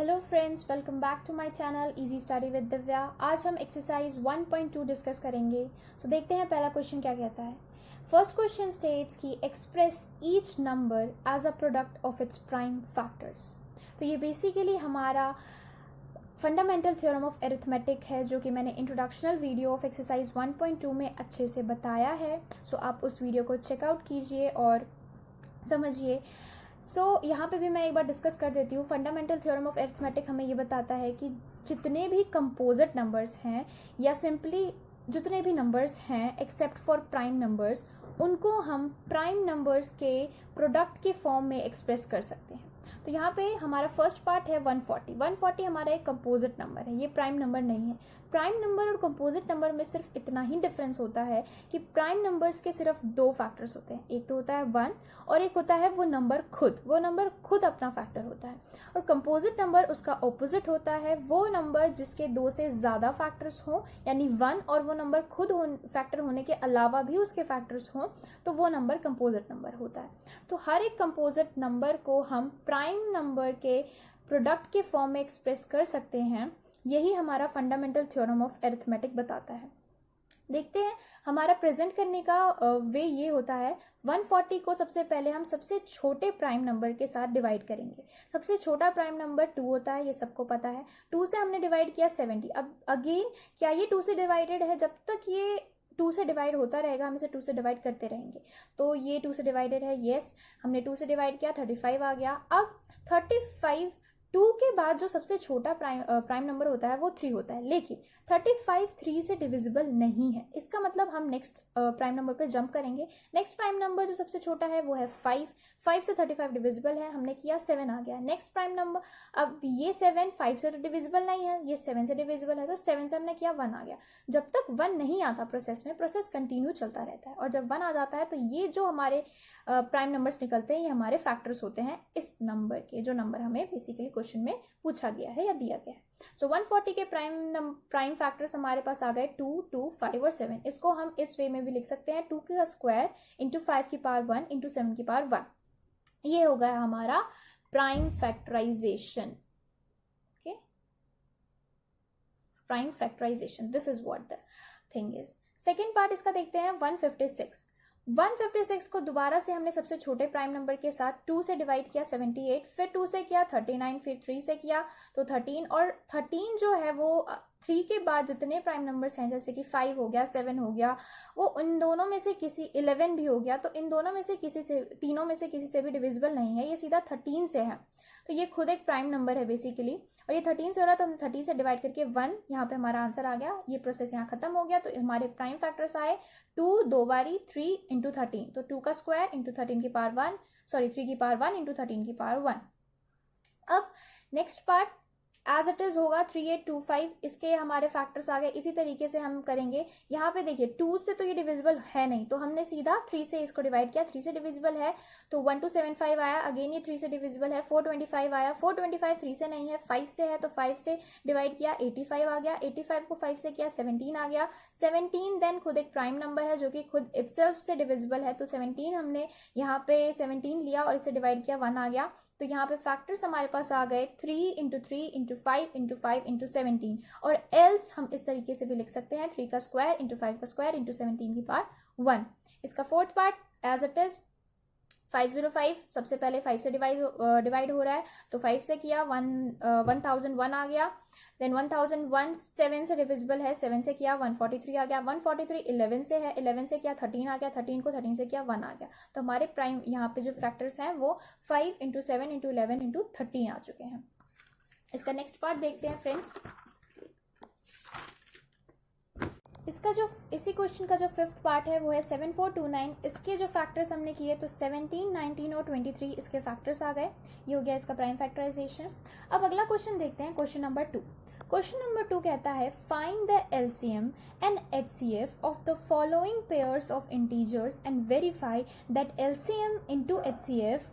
Hello friends, welcome back to my channel easy study with Divya. आज हम exercise 1.2 discuss करेंगे। तो देखते हैं पहला क्वेश्चन क्या कहता है। फर्स्ट क्वेश्चन स्टेट्स कि express each number as a product of its prime factors. तो ये बेसिकली हमारा फंडामेंटल थ्योरम ऑफ अरिथमेटिक है, जो कि मैंने इंट्रोडक्शनल वीडियो ऑफ एक्सरसाइज 1.2 में अच्छे से बताया है। सो आप उस वीडियो को चेकआउट कीजिए और समझिए। यहाँ पे भी मैं एक बार डिस्कस कर देती हूँ। फंडामेंटल थ्योरम ऑफ अरिथमेटिक हमें ये बताता है कि जितने भी कंपोजिट नंबर्स हैं या सिंपली जितने भी नंबर्स हैं एक्सेप्ट फॉर प्राइम नंबर्स, उनको हम प्राइम नंबर्स के प्रोडक्ट के फॉर्म में एक्सप्रेस कर सकते हैं। तो यहाँ पे हमारा फर्स्ट पार्ट है 140। 140 हमारा एक कंपोजिट नंबर है, ये प्राइम नंबर नहीं है। प्राइम नंबर और कंपोजिट नंबर में सिर्फ इतना ही डिफरेंस होता है कि प्राइम नंबर्स के सिर्फ दो फैक्टर्स होते हैं, एक तो होता है 1 और एक होता है वो नंबर खुद अपना फैक्टर होता है। और कंपोजिट नंबर उसका ऑपोजिट होता है, वो नंबर जिसके दो से ज़्यादा फैक्टर्स हों, यानी 1 और वो नंबर खुद फैक्टर होने के अलावा भी उसके फैक्टर्स हों, तो वो नंबर कंपोजिट नंबर होता है। तो हर एक कंपोजिट नंबर को हम प्राइम नंबर के प्रोडक्ट के फॉर्म में एक्सप्रेस कर सकते हैं। यही हमारा फंडामेंटल थ्योरम ऑफ अरिथमेटिक बताता है। देखते हैं हमारा प्रेजेंट करने का वे ये होता है। 140 को सबसे पहले हम सबसे छोटे प्राइम नंबर के साथ डिवाइड करेंगे। सबसे छोटा प्राइम नंबर 2 होता है, ये सबको पता है। 2 से हमने डिवाइड किया 70। अब अगेन क्या ये 2 से डिवाइडेड है? जब तक ये 2 से डिवाइड होता रहेगा हम इसे 2 से डिवाइड करते रहेंगे। तो ये 2 से डिवाइडेड है, यस। हमने 2 से डिवाइड किया, 35 आ गया। अब 35 2 के बाद जो सबसे छोटा प्राइम नंबर होता है वो 3 होता है, लेकिन 35 3 से डिविजिबल नहीं है। इसका मतलब हम नेक्स्ट प्राइम नंबर पे जंप करेंगे। नेक्स्ट प्राइम नंबर जो सबसे छोटा है वो है 5 से 35 डिविजिबल है, हमने किया 7 आ गया। नेक्स्ट प्राइम नंबर, अब ये 7 5 से तो डिविजिबल नहीं है, ये 7 से डिविजिबल है, तो 7 से हमने किया 1 आ गया। जब तक 1 नहीं आता प्रोसेस कंटिन्यू चलता रहता है, और जब 1 आ जाता है तो ये जो हमारे प्राइम नंबर्स निकलते हैं ये हमारे फैक्टर्स होते हैं इस नंबर के, जो नंबर हमें बेसिकली क्वेश्चन में पूछा गया है या दिया गया है। सो 140 के प्राइम फैक्टर्स हमारे पास आ गए 2, 2, 5 और 7। इसको हम इस वे में भी लिख सकते हैं, 2 का स्क्वायर इंटू 5 की पावर 1 इंटू 7 की पावर 1। ये हो गया हमारा prime factorization. Okay, prime factorization, this is what the thing is. Second part इसका देखते हैं 156। 156 को दोबारा से हमने सबसे छोटे प्राइम नंबर के साथ 2 से डिवाइड किया 78, फिर 2 से किया 39, फिर 3 से किया तो 13, और 13 जो है वो 3 के बाद जितने प्राइम नंबर्स हैं जैसे कि 5 हो गया, 7 हो गया, वो इन दोनों में से किसी 11 भी हो गया, तो इन दोनों में से तीनों में से किसी से भी डिविजिबल नहीं है, ये सीधा 13 से है। तो ये खुद एक प्राइम नंबर है बेसिकली, और ये 13 से हो रहा है तो हम 30 से डिवाइड करके 1, यहाँ पे हमारा आंसर आ गया। ये प्रोसेस यहाँ खत्म हो गया। तो हमारे प्राइम फैक्टर्स आए 2 2 बारी 3 इंटू 13, तो 2 का स्क्वायर इंटू 13 की पावर 1, सॉरी 3 की पावर 1 इंटू 13 की पावर 1। अब next part as it is होगा 3825, इसके हमारे फैक्टर्स आ गए। इसी तरीके से हम करेंगे। यहाँ पे देखिए 2 से तो ये डिविजिबल है नहीं, तो हमने सीधा 3 से इसको डिवाइड किया, 3 से डिविजिबल है तो 1275 आया। अगेन ये 3 से डिविजिबल है, 425 आया। 425 3 से नहीं है, 5 से है, तो 5 से डिवाइड किया 85 आ गया। 85 को 5 से किया 17 आ गया। 17 देन खुद एक प्राइम नंबर है जो कि खुद इटसेल्फ से डिविजिबल है, तो 17 हमने यहाँ पे 17 लिया और इसे डिवाइड किया, 1 आ गया। तो यहाँ पे फैक्टर्स हमारे पास आ गए 3 इंटू 3 इंटू 5 इंटू 5 इंटू 17, और एल्स हम इस तरीके से भी लिख सकते हैं 3 का स्क्वायर इंटू 5 का स्क्वायर इंटू 17 की पावर 1। इसका fourth part as it is 505, सबसे पहले 5 से डिवाइड हो रहा है, तो 5 से किया 1001 आ गया। देन 1001 7 से डिविजिबल है, 7 से किया 143 आ गया। 143 11 से है, 11 से किया 13 आ गया। 13 को 13 से किया 1 आ गया। तो हमारे प्राइम यहाँ पे जो फैक्टर्स हैं वो 5 इंटू 7 इंटू 11 इंटू 13 आ चुके हैं। इसका नेक्स्ट पार्ट देखते हैं फ्रेंड्स। इसका जो इसी क्वेश्चन का जो फिफ्थ पार्ट है वो है 7429। इसके जो फैक्टर्स हमने किए तो 17, 19 और 23 इसके फैक्टर्स आ गए। ये हो गया इसका प्राइम फैक्टराइजेशन। अब अगला क्वेश्चन देखते हैं, क्वेश्चन नंबर 2। क्वेश्चन नंबर 2 कहता है find the LCM and HCF of the following pairs of integers and verify that LCM into HCF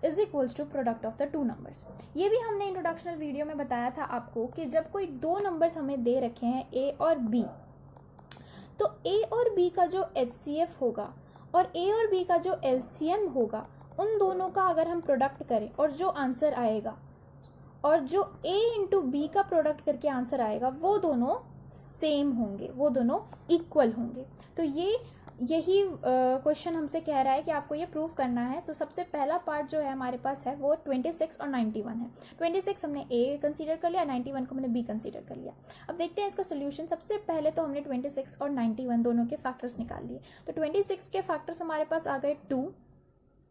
is equals to product of the two numbers. ये भी हमने इंट्रोडक्शनल video में बताया था आपको कि जब कोई दो नंबर्स हमें दे रखे हैं ए और बी, तो ए और बी का जो एचसीएफ होगा और ए और बी का जो एलसीएम होगा, उन दोनों का अगर हम प्रोडक्ट करें और जो आंसर आएगा और जो a इंटू बी का प्रोडक्ट करके आंसर आएगा वो दोनों सेम होंगे, वो दोनों इक्वल होंगे। तो यही क्वेश्चन हमसे कह रहा है कि आपको ये प्रूव करना है। तो सबसे पहला पार्ट जो है हमारे पास है वो 26 और 91 है। 26 हमने ए कंसीडर कर लिया, 91 को हमने बी कंसीडर कर लिया। अब देखते हैं इसका सोल्यूशन। सबसे पहले तो हमने 26 और 91 दोनों के फैक्टर्स निकाल लिए। तो 26 के फैक्टर्स हमारे पास आ गए 2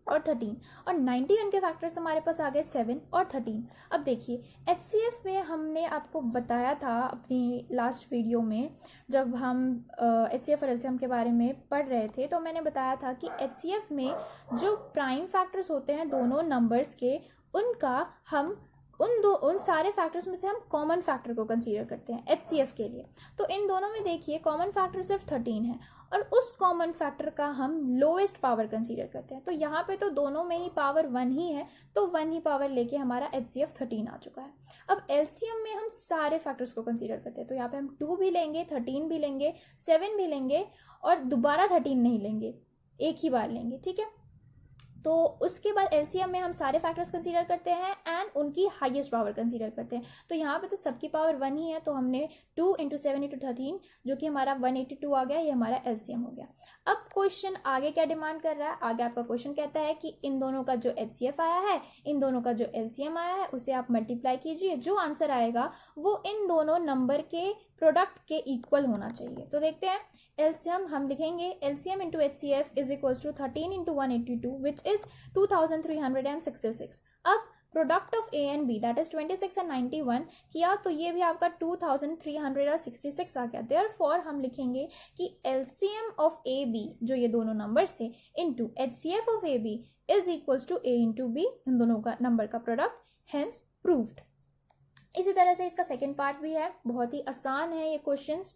और 13, और 91 के फैक्टर्स हमारे पास आ गए 7 और 13। अब देखिए HCF में हमने आपको बताया था अपनी लास्ट वीडियो में, जब हम HCF और LCM के बारे में पढ़ रहे थे, तो मैंने बताया था कि HCF में जो प्राइम फैक्टर्स होते हैं दोनों नंबर्स के, उनका हम उन सारे फैक्टर्स में से हम कॉमन फैक्टर को कंसीडर करते हैं HCF के लिए। तो इन दोनों में देखिए कॉमन फैक्टर सिर्फ 13 है, और उस कॉमन फैक्टर का हम लोएस्ट पावर कंसीडर करते हैं। तो यहाँ पे तो दोनों में ही पावर 1 ही है, तो 1 ही पावर लेके हमारा HCF 13 आ चुका है। अब LCM में हम सारे फैक्टर्स को कंसीडर करते हैं। तो यहाँ पे हम 2 भी लेंगे, 13 भी लेंगे, 7 भी लेंगे, और दोबारा 13 नहीं लेंगे, एक ही बार लेंगे, ठीक है। तो उसके बाद LCM में हम सारे फैक्टर्स कंसीडर करते हैं एंड उनकी हाईएस्ट पावर कंसीडर करते हैं। तो यहाँ पे तो सबकी पावर 1 ही है, तो हमने 2 इंटू 7 इंटू 13 जो कि हमारा 182 आ गया, ये हमारा LCM हो गया। अब क्वेश्चन आगे क्या डिमांड कर रहा है? आगे आपका क्वेश्चन कहता है कि इन दोनों का जो HCF आया है, इन दोनों का जो LCM आया है, उसे आप मल्टीप्लाई कीजिए। जो आंसर आएगा वो इन दोनों नंबर के प्रोडक्ट के इक्वल होना चाहिए। तो देखते हैं LCM हम लिखेंगे LCM into HCF is equals to 13 into 182 which is 2366। अब product of A and B that is 26 and 91 किया, तो ये भी आपका 2366 आ गया। देयरफॉर हम लिखेंगे कि LCM ऑफ AB जो ये दोनों नंबर्स थे into HCF of AB is equals to A into B, इन दोनों का नंबर का प्रोडक्ट, हेंस प्रूव्ड। इसी तरह से इसका सेकेंड पार्ट भी है, बहुत ही आसान है ये क्वेश्चंस।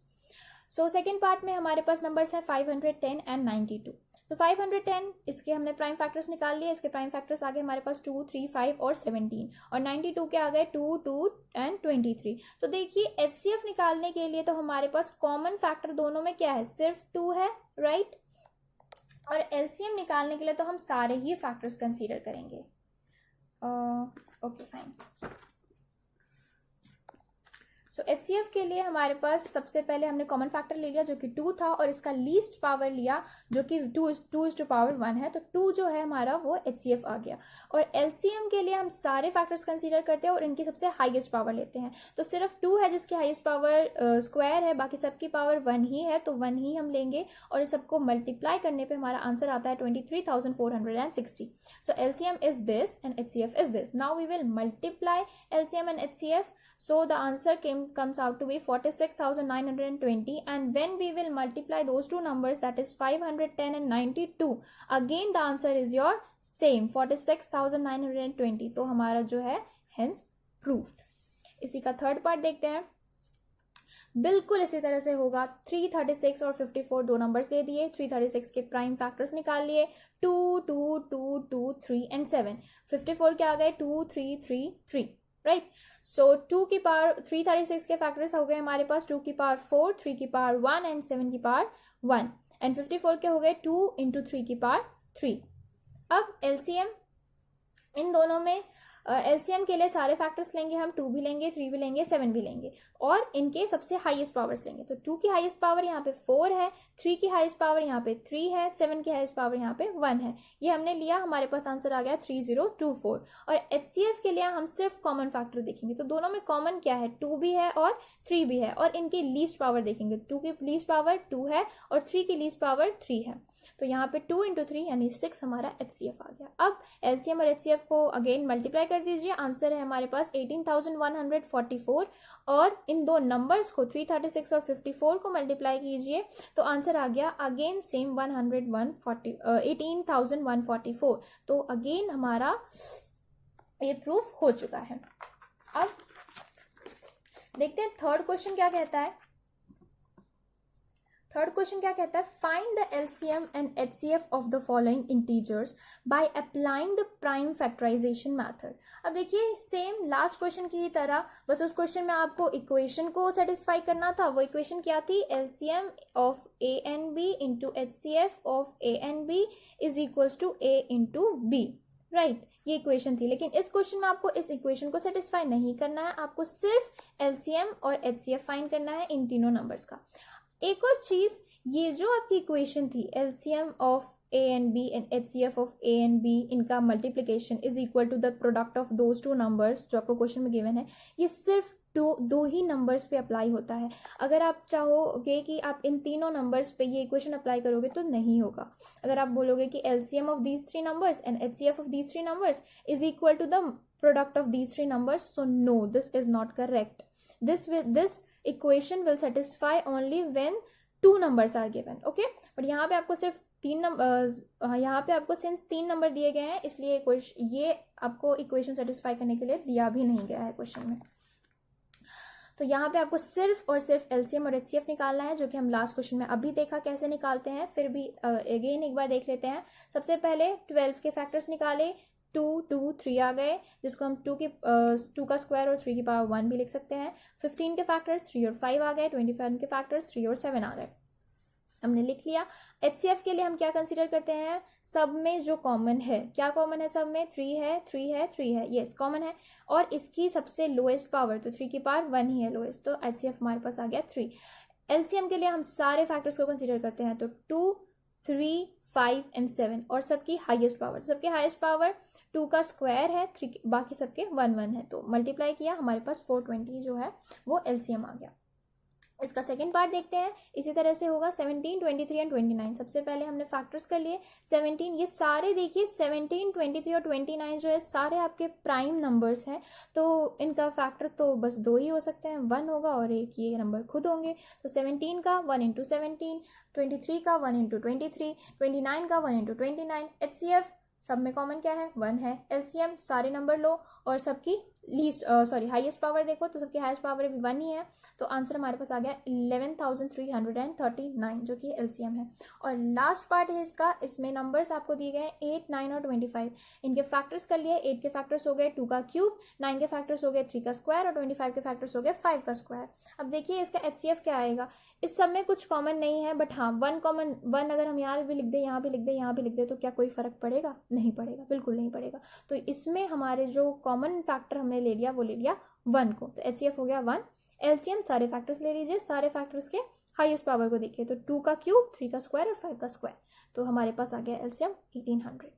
सो सेकेंड पार्ट में हमारे पास नंबर्स हैं 510 एंड 92। तो 510 इसके हमने प्राइम फैक्टर्स निकाल लिए, इसके प्राइम फैक्टर्स आ गए हमारे पास 2, 3, 5 और 17, और 92 के आ गए 2, 2 एंड 23। तो देखिए HCF निकालने के लिए तो हमारे पास कॉमन फैक्टर दोनों में क्या है, सिर्फ 2 है, राइट। और LCM निकालने के लिए तो हम सारे ही फैक्टर्स कंसीडर करेंगे। Okay fine. सो HCF के लिए हमारे पास सबसे पहले हमने कॉमन फैक्टर ले लिया जो कि 2 था, और इसका लीस्ट पावर लिया जो कि 2:1 है। तो 2 जो है हमारा वो HCF आ गया। और LCM के लिए हम सारे फैक्टर्स कंसीडर करते हैं और इनकी सबसे हाईएस्ट पावर लेते हैं। तो सिर्फ 2 है जिसकी हाईएस्ट पावर स्क्वायर है, बाकी सबकी पावर 1 ही है, तो 1 ही हम लेंगे, और इस सबको मल्टीप्लाई करने पे हमारा आंसर आता है 23,460। So LCM is this and HCF is this. Now we will multiply LCM and HCF. So the answer comes out to be 46,920, and when we will multiply those two numbers, that is 510 and 92, again the answer is your same 46,920। तो हमारा जो है hence proved। इसी का third part देखते हैं। बिल्कुल इसी तरह से होगा। 336 और 54 दो नंबर्स दे दिए, 336 के प्राइम फैक्टर्स निकाल लिए, 2, 2, 2, 2, 3 एंड 7। 54 के आ गए 2, 3, 3, 3, राइट। सो 2 की पावर 336 के फैक्टर्स हो गए हमारे पास 2 की पावर 4, 3 की पावर 1 एंड 7 की पावर 1, एंड 54 के हो गए 2 इंटू 3 की पावर 3। अब LCM इन दोनों में LCM के लिए सारे फैक्टर्स लेंगे हम, 2 भी लेंगे, 3 भी लेंगे, 7 भी लेंगे, और इनके सबसे हाईएस्ट पावर्स लेंगे। तो 2 की हाईएस्ट पावर यहाँ पे 4 है, 3 की हाईएस्ट पावर यहाँ पे 3 है, 7 की हाईएस्ट पावर यहाँ पे 1 है। ये हमने लिया, हमारे पास आंसर आ गया 3024। और HCF के लिए हम सिर्फ कॉमन फैक्टर देखेंगे। तो दोनों में कॉमन क्या है, 2 भी है और 3 भी है, और इनकी लीस्ट पावर देखेंगे। 2 की लीस्ट पावर 2 है और 3 की लीस्ट पावर 3 है। तो यहाँ पे 2 इंटू 3 यानी 6 हमारा HCF आ गया। अब LCM और HCF को अगेन मल्टीप्लाई कर दीजिए, आंसर है हमारे पास 18,144, और इन दो नंबर्स को 336 और 54 को मल्टीप्लाई कीजिए तो आंसर आ गया अगेन सेम 18,144। तो अगेन हमारा ये प्रूफ हो चुका है। अब देखते हैं थर्ड क्वेश्चन क्या कहता है। थर्ड क्वेश्चन क्या कहता है, find the LCM and HCF of the following integers by applying the prime factorization method. अब देखिए सेम लास्ट क्वेश्चन की तरह, बस उस क्वेश्चन में आपको इक्वेशन को सेटिस्फाई करना था। वो इक्वेशन क्या थी, LCM of A and B into HCF of A and B is equals to A into B, right ये इक्वेशन थी, लेकिन इस क्वेश्चन में आपको इस इक्वेशन को सेटिस्फाई नहीं करना है, आपको सिर्फ एलसीएम और एचसीएफ फाइंड करना है इन तीनों नंबर्स का। एक और चीज, ये जो आपकी इक्वेशन थी LCM of a and b and HCF of a and b, इनका multiplication is equal to the product of those two numbers जो आपको क्वेश्चन में गिवन है, ये सिर्फ दो ही नंबर्स पे अप्लाई होता है। अगर आप चाहोगे कि आप इन तीनों नंबर्स पे ये इक्वेशन अप्लाई करोगे तो नहीं होगा। अगर आप बोलोगे कि LCM of these three numbers and HCF of these three numbers is equal to the product of these three numbers, so no, this is not correct. This equation will satisfy only when two numbers are given, okay. But यहाँ पे आपको सिर्फ यहाँ पे आपको since 3 number दिए गए हैं, इसलिए ये आपको इक्वेशन सेटिस्फाई करने के लिए दिया भी नहीं गया है क्वेश्चन में। तो यहाँ पे आपको सिर्फ और सिर्फ एलसीएम और एचसीएफ निकालना है, जो कि हम लास्ट क्वेश्चन में अभी देखा कैसे निकालते हैं, फिर भी अगेन एक बार देख लेते हैं। सबसे पहले 12 के फैक्टर्स निकाले, 2 2 3 आ गए, जिसको हम 2 का स्क्वायर और 3 की पावर 1 भी लिख सकते हैं। 15 के फैक्टर्स 3 और 5 आ गए, 25 के फैक्टर्स 3 और 7 आ गए, हमने लिख लिया। एचसीएफ के लिए हम क्या कंसीडर करते हैं, सब में जो कॉमन है, क्या कॉमन है सब में, 3 है 3 है 3 है, यस कॉमन है, और इसकी सबसे लोएस्ट पावर, तो 3 की पावर 1 ही है लोएस्ट, तो एचसीएफ हमारे पास आ गया 3। एलसीएम के लिए हम सारे फैक्टर्स को कंसीडर करते हैं, तो 2 3 5 एंड 7, और सबकी हाईएस्ट पावर, सबके हाईएस्ट पावर 2 का स्क्वायर है, 3 बाकी सबके 1 1 है, तो मल्टीप्लाई किया, हमारे पास 420 जो है वो एलसीएम आ गया। इसका सेकंड पार्ट देखते हैं, इसी तरह से होगा 17 23 एंड 29। सबसे पहले हमने फैक्टर्स कर लिए। 17, ये सारे देखिए 17 23 और 29 जो है सारे आपके प्राइम नंबर्स हैं, तो इनका फैक्टर तो बस 2 ही हो सकते हैं, 1 होगा और एक ये नंबर खुद होंगे। तो 17 का 1 इंटू 17, 23 का 1 इंटू 23, 29 का 1 इंटू 29। एचसीएफ सब में कॉमन क्या है, 1 है। एलसीएम सारे नंबर लो और सबकी हाईएस्ट पावर देखो, तो सबकी हाईएस्ट पावर भी 1 ही है, तो आंसर हमारे पास आ गया 11,339 जो कि एलसीएम है। और लास्ट पार्ट है इसका, इसमें नंबर्स आपको दिए गए 8 9 और 25, इनके फैक्टर्स कर लिए। 8 के फैक्टर्स हो गए 2 का क्यूब, 9 के फैक्टर्स हो गए 3 का स्क्वायर, और 25 के फैक्टर्स हो गए 5 का स्क्वायर। अब देखिए इसका एचसीएफ क्या आएगा, इस सब में कुछ कॉमन नहीं है, बट हाँ 1 अगर हम यहाँ भी लिख दे, यहाँ भी लिख दे, यहाँ भी लिख दे, तो क्या कोई फर्क पड़ेगा, नहीं पड़ेगा, बिल्कुल नहीं पड़ेगा। तो इसमें हमारे जो कॉमन फैक्टर हमने ले लिया वो ले लिया 1 को, तो एचसीएफ हो गया 1। एलसीएम सारे फैक्टर्स ले लीजिए, सारे फैक्टर्स के हाईएस्ट पावर को देखिए, तो 2 का क्यूब, 3 का स्क्वायर और 5 का स्क्वायर, तो हमारे पास आ गया एलसीएम 1800।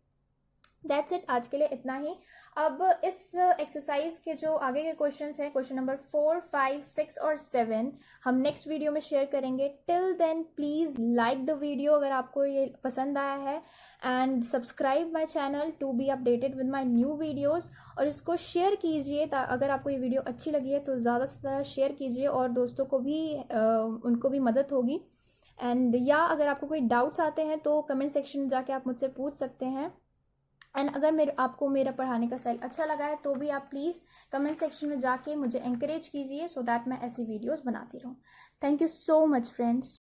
दैट्स इट, आज के लिए इतना ही। अब इस एक्सरसाइज के जो आगे के क्वेश्चंस हैं, क्वेश्चन नंबर 4 5 6 और 7 हम नेक्स्ट वीडियो में शेयर करेंगे। Till then please like the video अगर आपको ये पसंद आया है, and subscribe my channel to be updated with my new videos, और इसको शेयर कीजिए। अगर आपको ये वीडियो अच्छी लगी है तो ज़्यादा से ज़्यादा शेयर कीजिए, और दोस्तों को भी उनको भी मदद होगी। एंड या अगर आपको कोई डाउट्स आते हैं तो कमेंट सेक्शन में जाके आप मुझसे पूछ सकते हैं। एंड अगर आपको मेरा पढ़ाने का स्टाइल अच्छा लगा है तो भी आप प्लीज़ कमेंट सेक्शन में जाके मुझे एंकरेज कीजिए, सो दैट मैं ऐसी वीडियोस बनाती रहूँ। Thank you so much friends.